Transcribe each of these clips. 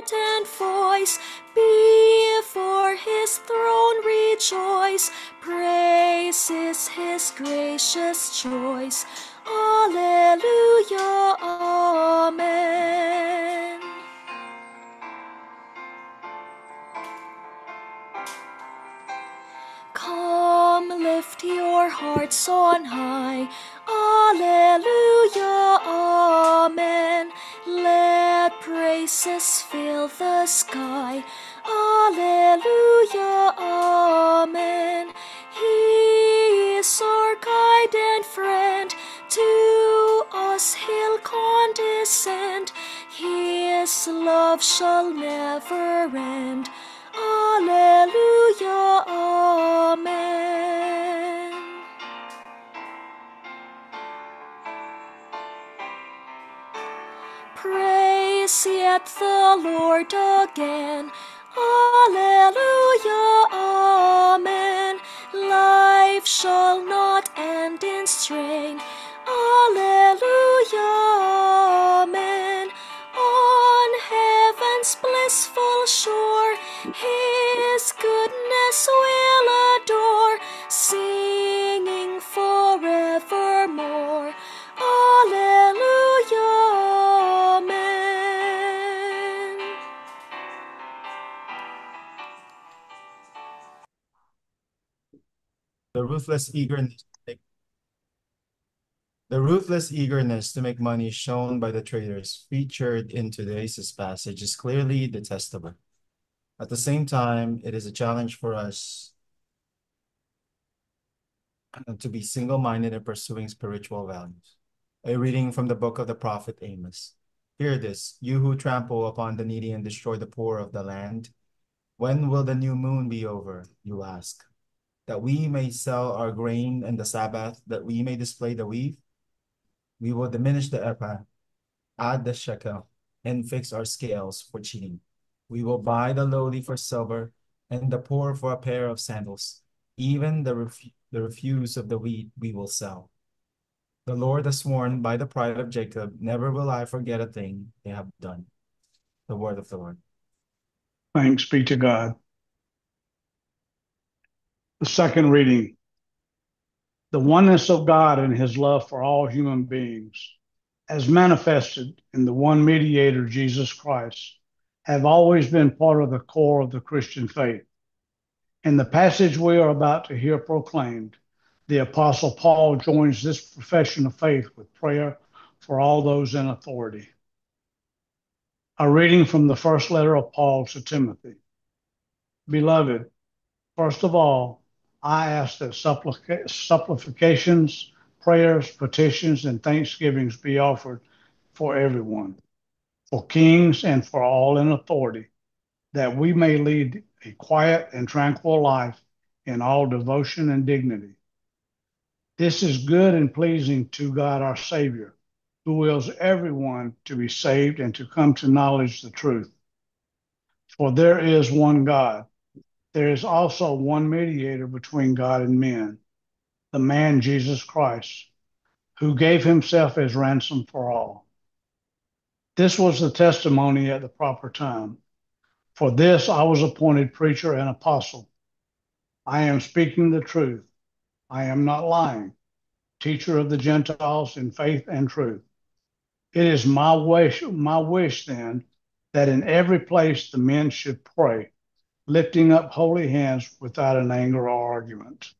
ardent voice, before his throne rejoice, praises his gracious choice. Alleluia, amen. Come, lift your hearts on high. Alleluia, amen. Let praises fill the sky. Alleluia, amen. He is our guide and friend. To us he'll condescend. His love shall never end. Alleluia, amen. Praise yet the Lord again. Alleluia, amen. Life shall not end in strain. Alleluia, amen. On heaven's blissful shore, his goodness will adore, singing forevermore. Alleluia, amen. The ruthless eagerness to make money shown by the traders featured in today's passage is clearly detestable. At the same time, it is a challenge for us to be single-minded in pursuing spiritual values. A reading from the book of the prophet Amos. Hear this, you who trample upon the needy and destroy the poor of the land. When will the new moon be over, you ask? That we may sell our grain in the Sabbath, that we may display the wheat? We will diminish the ephah, add the shekel, and fix our scales for cheating. We will buy the lowly for silver, and the poor for a pair of sandals. Even the refuse of the wheat we will sell. The Lord has sworn by the pride of Jacob, never will I forget a thing they have done. The word of the Lord. Thanks be to God. The second reading. The oneness of God and his love for all human beings, as manifested in the one mediator, Jesus Christ, have always been part of the core of the Christian faith. In the passage we are about to hear proclaimed, the Apostle Paul joins this profession of faith with prayer for all those in authority. A reading from the first letter of Paul to Timothy. Beloved, first of all, I ask that supplications, prayers, petitions, and thanksgivings be offered for everyone, for kings and for all in authority, that we may lead a quiet and tranquil life in all devotion and dignity. This is good and pleasing to God our Savior, who wills everyone to be saved and to come to knowledge the truth. For there is one God. There is also one mediator between God and men, the man Jesus Christ, who gave himself as ransom for all. This was the testimony at the proper time. For this I was appointed preacher and apostle. I am speaking the truth. I am not lying. Teacher of the Gentiles in faith and truth. It is my wish then, that in every place the men should pray, lifting up holy hands without an anger or argument.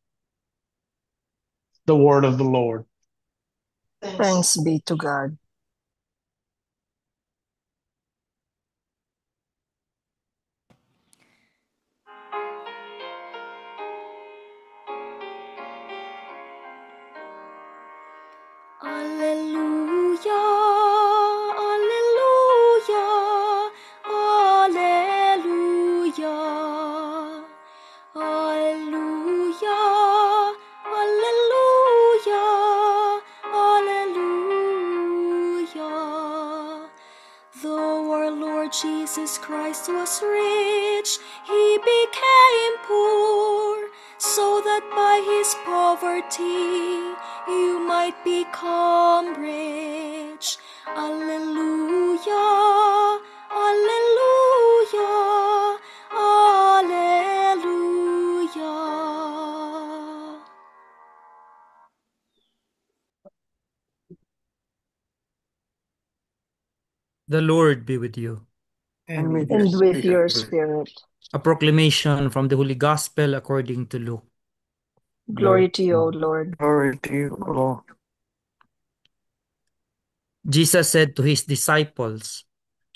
The word of the Lord. Thanks be to God. Alleluia, alleluia, alleluia, alleluia, alleluia, alleluia. Though our Lord Jesus Christ was rich, he became poor, so that by his poverty you might become rich. Alleluia, alleluia. The Lord be with you. and with your spirit. A proclamation from the Holy Gospel according to Luke. Glory to you, O Lord. Glory to you, O Lord. Jesus said to his disciples,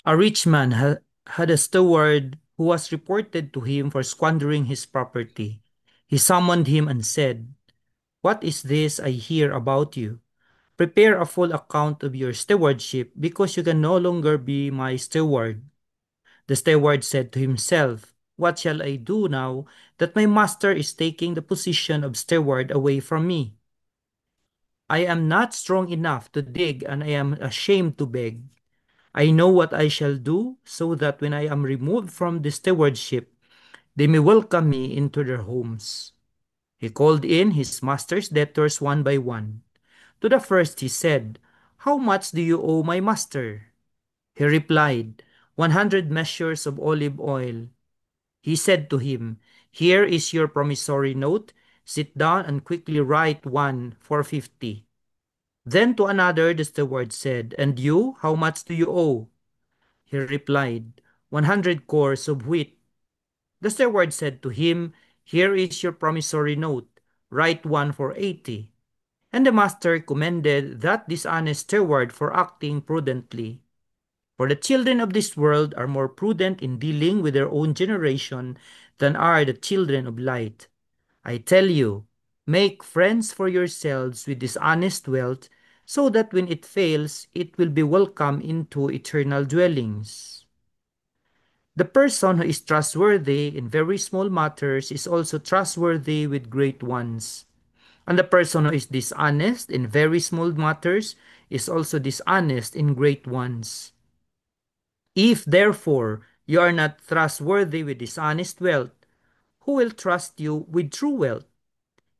a rich man had a steward who was reported to him for squandering his property. He summoned him and said, "What is this I hear about you? Prepare a full account of your stewardship, because you can no longer be my steward." The steward said to himself, "What shall I do now that my master is taking the position of steward away from me? I am not strong enough to dig, and I am ashamed to beg. I know what I shall do, so that when I am removed from the stewardship, they may welcome me into their homes." He called in his master's debtors one by one. To the first he said, "How much do you owe my master?" He replied, 100 measures of olive oil." He said to him, "Here is your promissory note. Sit down and quickly write one for 50." Then to another the steward said, "And you, how much do you owe?" He replied, 100 cores of wheat." The steward said to him, "Here is your promissory note. Write one for 80." And the master commended that dishonest steward for acting prudently. For the children of this world are more prudent in dealing with their own generation than are the children of light. I tell you, make friends for yourselves with dishonest wealth, so that when it fails, it will be welcomed into eternal dwellings. The person who is trustworthy in very small matters is also trustworthy with great ones. And the person who is dishonest in very small matters is also dishonest in great ones. If therefore you are not trustworthy with dishonest wealth, who will trust you with true wealth?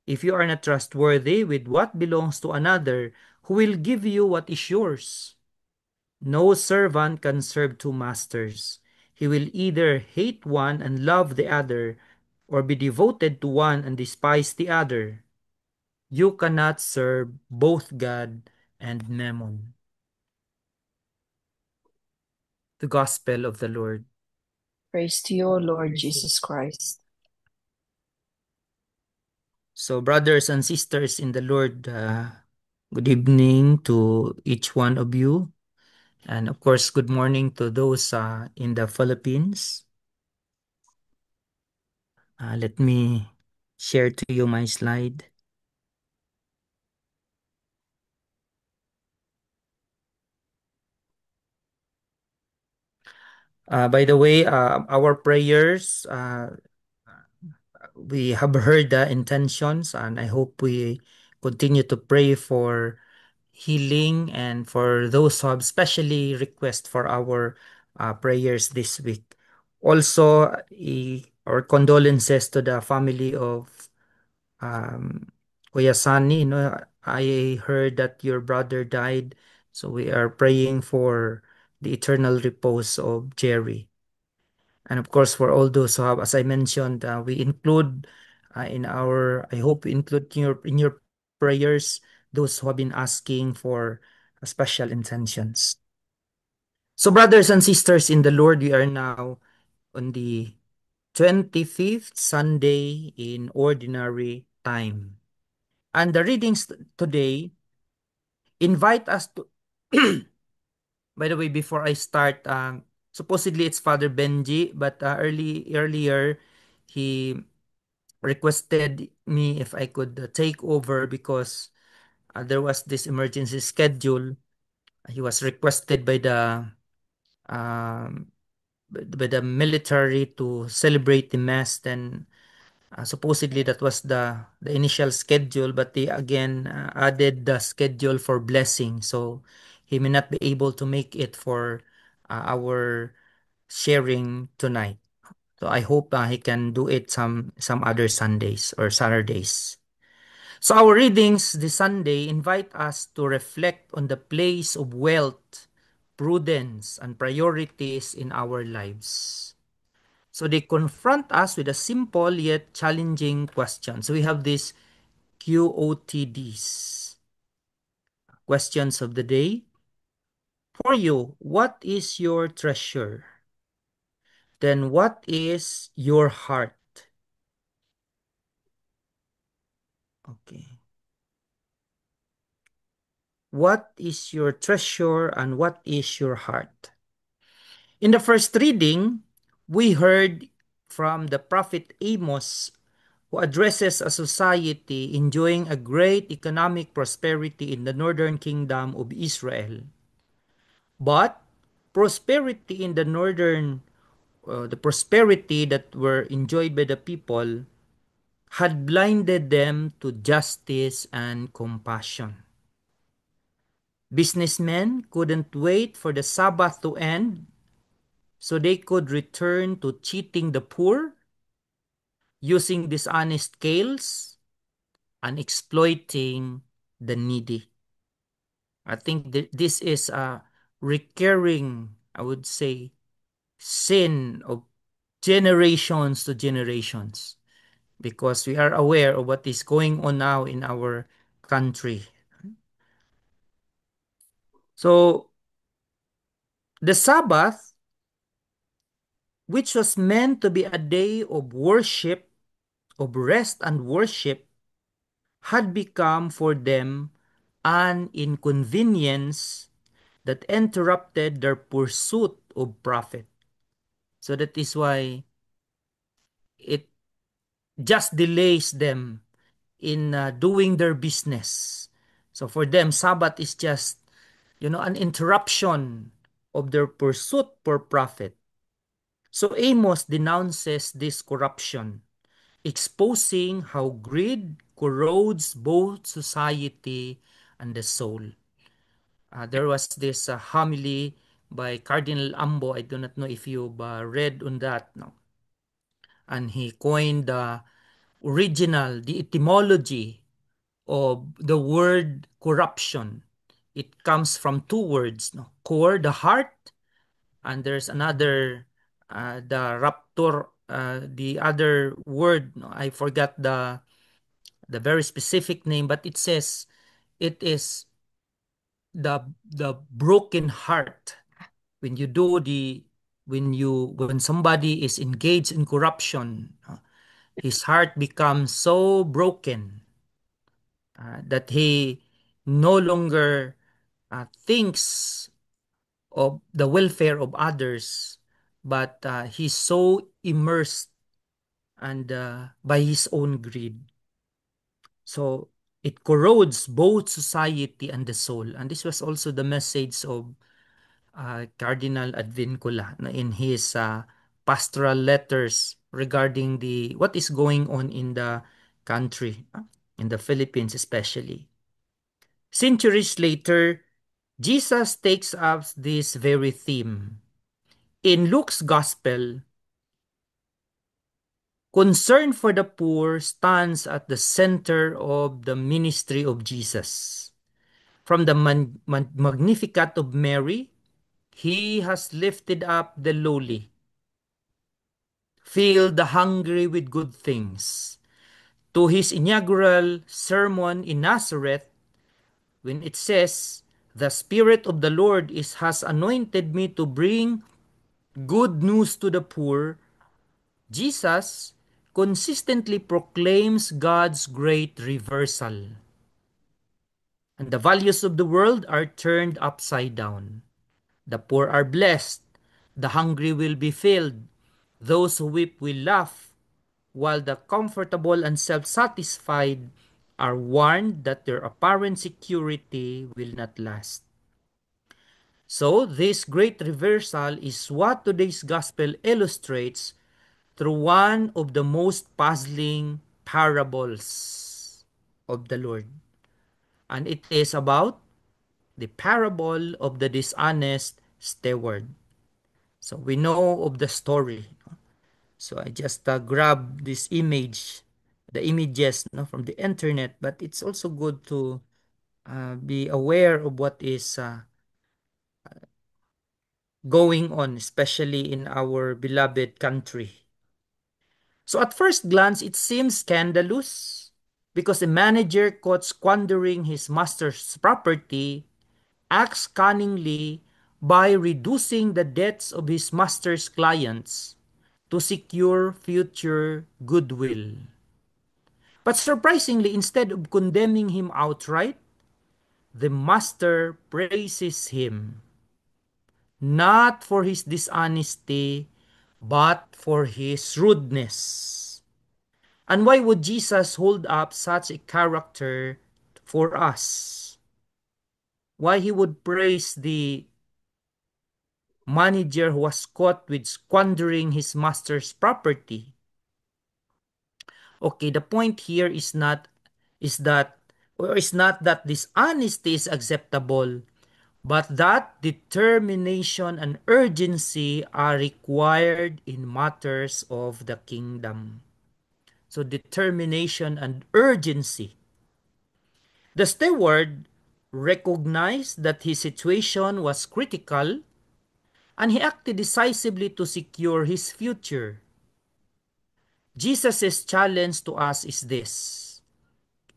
If you are not trustworthy with what belongs to another, who will give you what is yours? No servant can serve two masters. He will either hate one and love the other, or be devoted to one and despise the other. You cannot serve both God and Mammon. The Gospel of the Lord. Praise to you, O Lord Jesus Christ. So, brothers and sisters in the Lord, good evening to each one of you. And of course, good morning to those in the Philippines. Let me share to you my slide. By the way, our prayers, we have heard the intentions, and I hope we continue to pray for healing and for those who have specially request for our prayers this week. Also, our condolences to the family of Kuya Sani. I heard that your brother died, so we are praying for the eternal repose of Jerry. And of course, for all those who have, as I mentioned, we include in our, I hope we include in your prayers those who have been asking for special intentions. So, brothers and sisters in the Lord, we are now on the 25th Sunday in Ordinary Time. And the readings today invite us to, by the way, before I start, supposedly it's Father Benji, but earlier he requested me if I could take over because there was this emergency schedule. He was requested um, by the military to celebrate the mass. Then supposedly that was the initial schedule, but they again added the schedule for blessing. So he may not be able to make it for our sharing tonight. So I hope he can do it some other Sundays or Saturdays. So our readings this Sunday invite us to reflect on the place of wealth, prudence, and priorities in our lives. So they confront us with a simple yet challenging question. So we have these QOTDs, questions of the day. For you, what is your treasure? Then what is your heart? Okay. What is your treasure and what is your heart? In the first reading, we heard from the prophet Amos, who addresses a society enjoying a great economic prosperity in the northern kingdom of Israel. But prosperity in the northern, the prosperity that were enjoyed by the people had blinded them to justice and compassion. Businessmen couldn't wait for the Sabbath to end so they could return to cheating the poor, using dishonest scales, and exploiting the needy. I think this is a recurring, I would say, sin of generations to generations, because we are aware of what is going on now in our country. So, the Sabbath, which was meant to be a day of worship, of rest and worship, had become for them an inconvenience that interrupted their pursuit of profit. So that is why it just delays them in doing their business. So for them, Sabbath is just, an interruption of their pursuit for profit. So Amos denounces this corruption, exposing how greed corrodes both society and the soul. There was this homily by Cardinal Ambo. I do not know if you've read on that. No? And he coined the the etymology of the word corruption. It comes from two words, no? Cor, the heart, and there's another, the raptor, the other word, no? I forgot the very specific name, but it says it is the broken heart. When you do the when somebody is engaged in corruption, his heart becomes so broken that he no longer thinks of the welfare of others, but he's so immersed and by his own greed. So it corrodes both society and the soul. And this was also the message of Cardinal Advincula in his pastoral letters regarding the what is going on in the country, in the Philippines especially. Centuries later, Jesus takes up this very theme. In Luke's gospel, concern for the poor stands at the center of the ministry of Jesus. From the Magnificat of Mary, he has lifted up the lowly, filled the hungry with good things. To his inaugural sermon in Nazareth, when it says, "The Spirit of the Lord has anointed me to bring good news to the poor," Jesus consistently proclaims God's great reversal. And the values of the world are turned upside down. The poor are blessed, the hungry will be filled, those who weep will laugh, while the comfortable and self-satisfied are warned that their apparent security will not last. So, this great reversal is what today's gospel illustrates through one of the most puzzling parables of the Lord. And it is about the parable of the dishonest steward. So we know of the story. So I just grab this image, the images from the internet, but it's also good to be aware of what is going on, especially in our beloved country. So at first glance, it seems scandalous because a manager caught squandering his master's property acts cunningly by reducing the debts of his master's clients to secure future goodwill. But surprisingly, instead of condemning him outright, the master praises him, not for his dishonesty, but for his rudeness. And why would Jesus hold up such a character for us? Why he would praise the manager who was caught with squandering his master's property? Okay, the point here is that is not that dishonesty is acceptable, but that determination and urgency are required in matters of the kingdom. So determination and urgency. The steward recognized that his situation was critical and he acted decisively to secure his future. Jesus' challenge to us is this: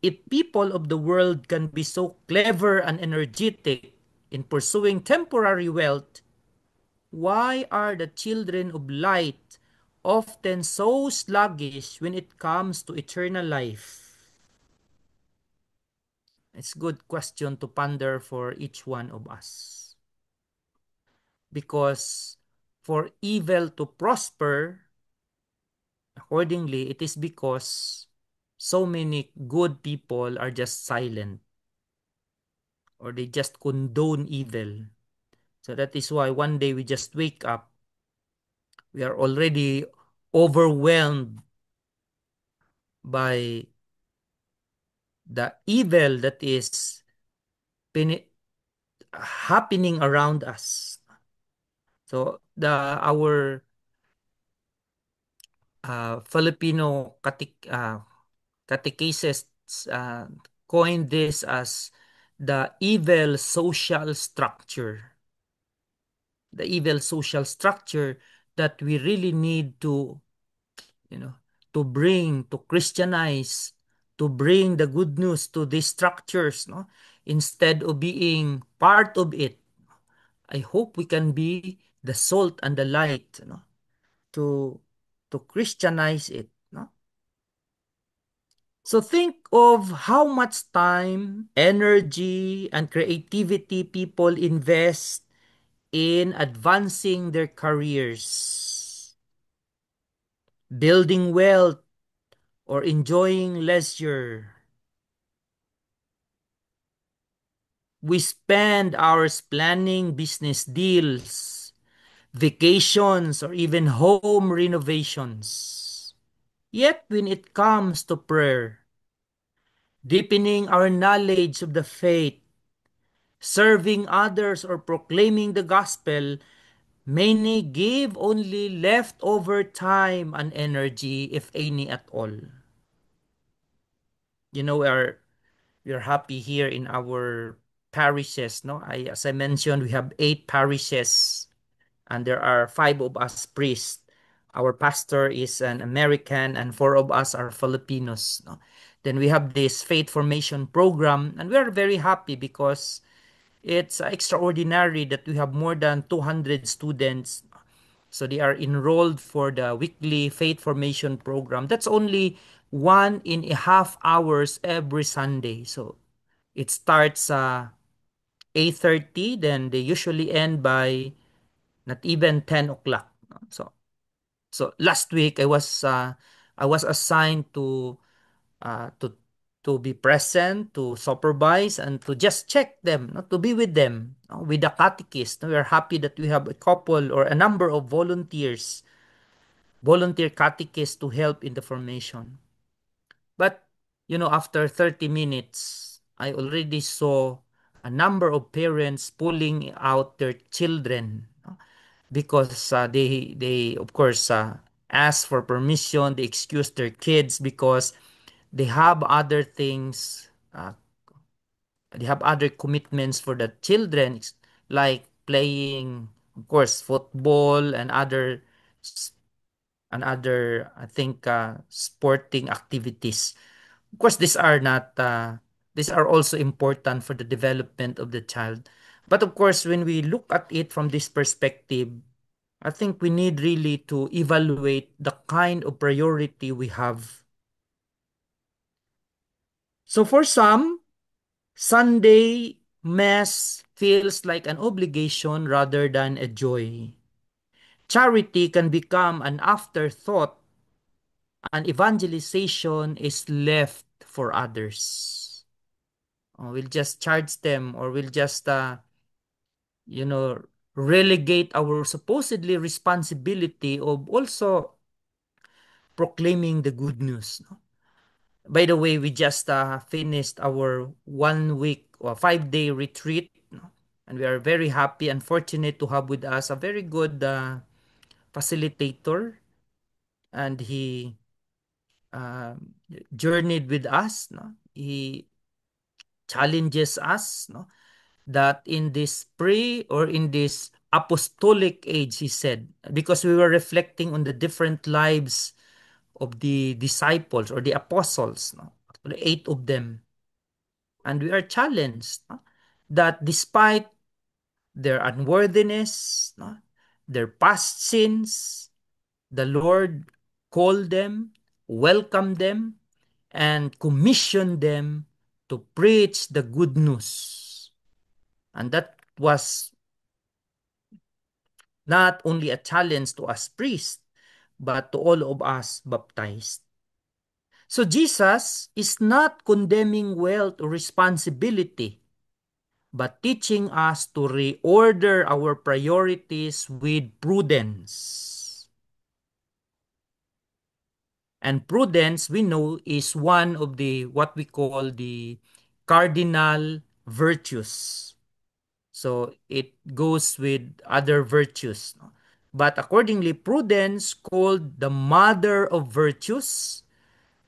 if people of the world can be so clever and energetic in pursuing temporary wealth, why are the children of light often so sluggish when it comes to eternal life? It's a good question to ponder for each one of us. Because for evil to prosper, accordingly, it is because so many good people are just silent or they just condone evil. So that is why one day we just wake up, we are already overwhelmed by the evil that is happening around us. So our Filipino catechists coined this as the evil social structure. The evil social structure that we really need to, to bring, to Christianize, to bring the good news to these structures, no? Instead of being part of it. I hope we can be the salt and the light, to Christianize it, no? So think of how much time, energy, and creativity people invest in advancing their careers, building wealth, or enjoying leisure. We spend hours planning business deals, vacations, or even home renovations. Yet when it comes to prayer, deepening our knowledge of the faith, serving others, or proclaiming the gospel, many give only leftover time and energy, if any at all. We are happy here in our parishes, no? As I mentioned, we have 8 parishes, and there are 5 of us priests. Our pastor is an American, and 4 of us are Filipinos, no? Then we have this faith formation program, and we are very happy because it's extraordinary that we have more than 200 students. So they are enrolled for the weekly faith formation program. That's only 1.5 hours every Sunday. So it starts 8:30, then they usually end by not even 10 o'clock. So last week I was assigned uh, to to be present, to supervise, and to just check them, to be with them, with the catechist. We are happy that we have a couple or a number of volunteer catechists to help in the formation. But, after 30 minutes, I already saw a number of parents pulling out their children, because they of course ask for permission, they excuse their kids because they have other things, they have other commitments for the children, like playing, of course, football and other I think sporting activities. Of course, these are not these are also important for the development of the child, But of course, when we look at it from this perspective, I think we need really to evaluate the kind of priority we have. So for some, Sunday Mass feels like an obligation rather than a joy. Charity can become an afterthought, and evangelization is left for others. We'll just charge them, or we'll just, you know, relegate our supposedly responsibility of also proclaiming the good news. No? By the way, we just finished our 1 week or 5 day retreat. No? And we are very happy and fortunate to have with us a very good facilitator. And he journeyed with us. No? He challenges us, no? That in this in this apostolic age, he said, because we were reflecting on the different lives of the disciples or the apostles, no? Actually, 8 of them. And we are challenged, no? That despite their unworthiness, no? Their past sins, the Lord called them, welcomed them, and commissioned them to preach the good news. And that was not only a challenge to us priests, but to all of us baptized. So Jesus is not condemning wealth or responsibility, but teaching us to reorder our priorities with prudence. And prudence, we know, is one of the what we call the cardinal virtues. So it goes with other virtues. No? But accordingly, prudence called the mother of virtues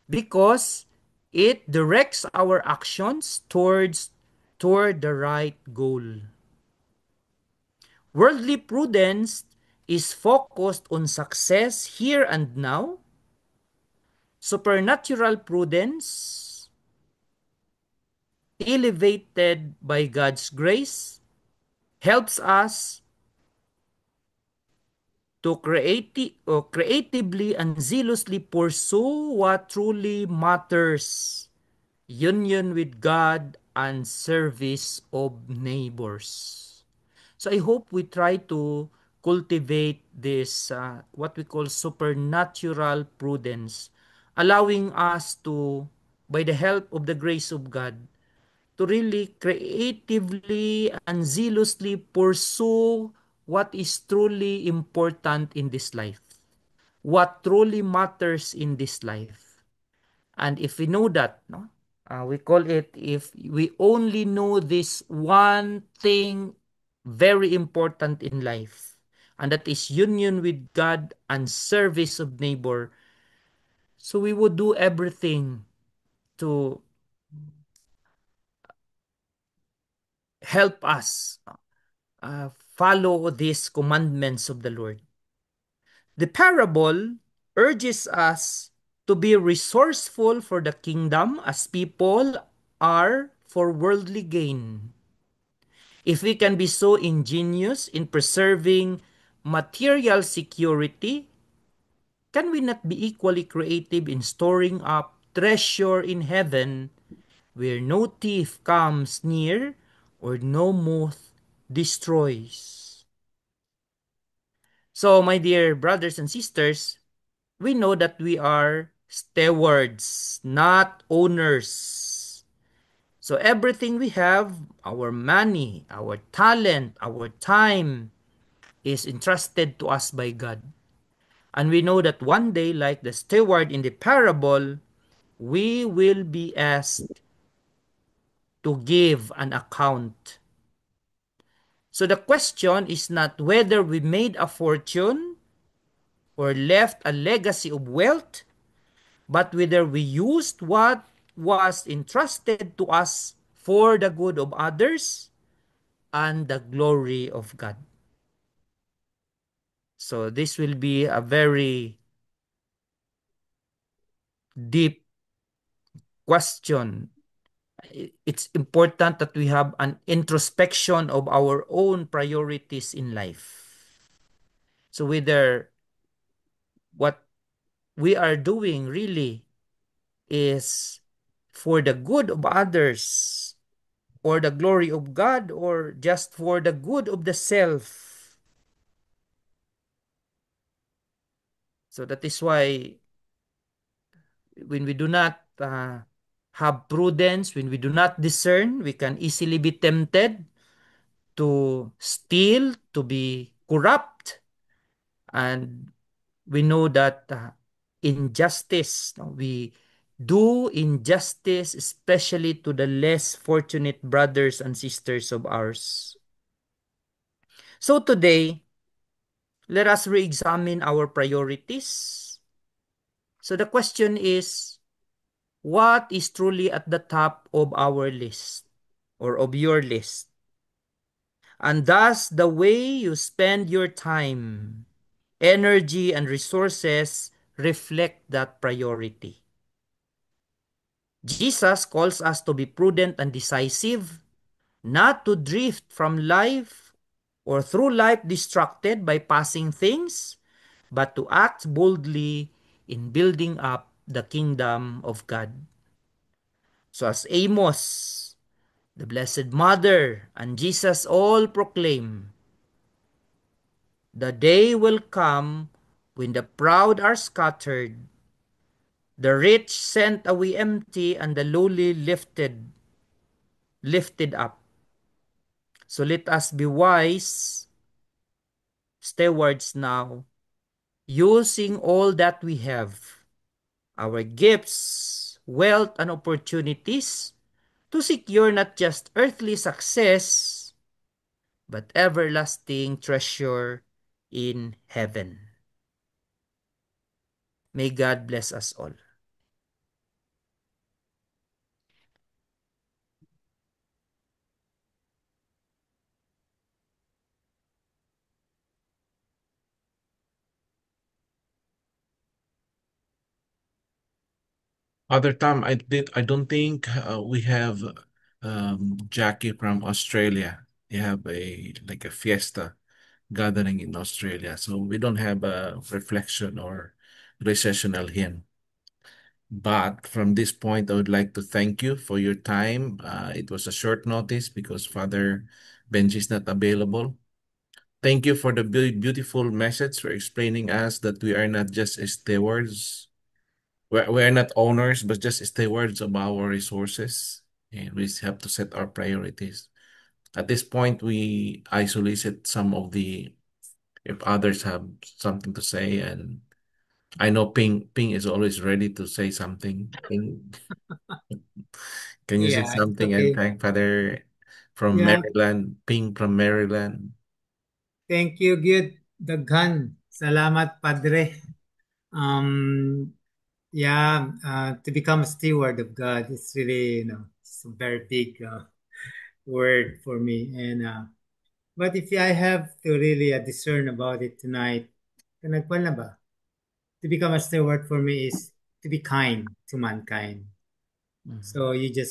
because it directs our actions toward the right goal. Worldly prudence is focused on success here and now. Supernatural prudence, elevated by God's grace, helps us to creatively and zealously pursue what truly matters: union with God and service of neighbors. So I hope we try to cultivate this, what we call supernatural prudence, allowing us to, by the help of the grace of God, to really creatively and zealously pursue what is truly important in this life, what truly matters in this life. And if we know that, no, we call it, if we only know this one thing very important in life, and that is union with God and service of neighbor, so we would do everything to help us follow these commandments of the Lord. The parable urges us to be resourceful for the kingdom as people are for worldly gain. If we can be so ingenious in preserving material security, can we not be equally creative in storing up treasure in heaven where no thief comes near or no moth destroys? So, my dear brothers and sisters, we know that we are stewards, not owners. So everything we have, our money, our talent, our time, is entrusted to us by God. And we know that one day, like the steward in the parable, we will be asked to give an account. So the question is not whether we made a fortune or left a legacy of wealth, but whether we used what was entrusted to us for the good of others and the glory of God. So this will be a very deep question It's important that we have an introspection of our own priorities in life. So whether what we are doing really is for the good of others or the glory of God or just for the good of the self. So that is why when we do not have prudence, when we do not discern, we can easily be tempted to steal, to be corrupt, and we know that injustice, no, we do injustice, especially to the less fortunate brothers and sisters of ours. So today, let us re-examine our priorities. So the question is, what is truly at the top of our list or of your list? And thus, the way you spend your time, energy, and resources reflect that priority. Jesus calls us to be prudent and decisive, not to drift from life or through life distracted by passing things, but to act boldly in building up the kingdom of God. So as Amos, the Blessed Mother, and Jesus all proclaim, the day will come when the proud are scattered, the rich sent away empty, and the lowly lifted up. So let us be wise stewards now, using all that we have, our gifts, wealth, and opportunities, to secure not just earthly success, but everlasting treasure in heaven. May God bless us all. Other time, I don't think we have Jackie from Australia. They have a fiesta gathering in Australia, so we don't have a reflection or recessional hymn. But from this point, I would like to thank you for your time. It was a short notice because Father Benji is not available. Thank you for the beautiful message for explaining us that we are not just stewards. We are not owners, but just stewards of our resources. And we have to set our priorities. At this point, we isolated some of the, if others have something to say, and I know Ping is always ready to say something. Ping, can you say Yeah, it's something and okay. thank Father from Yeah, Maryland, Ping from Maryland? thank you, Gyud. Daghan. Salamat, Padre. Um, yeah, to become a steward of God, it's really, it's a very big word for me. And but if I have to really discern about it tonight, kanagpan na ba? To become a steward for me is to be kind to mankind. Mm. So you just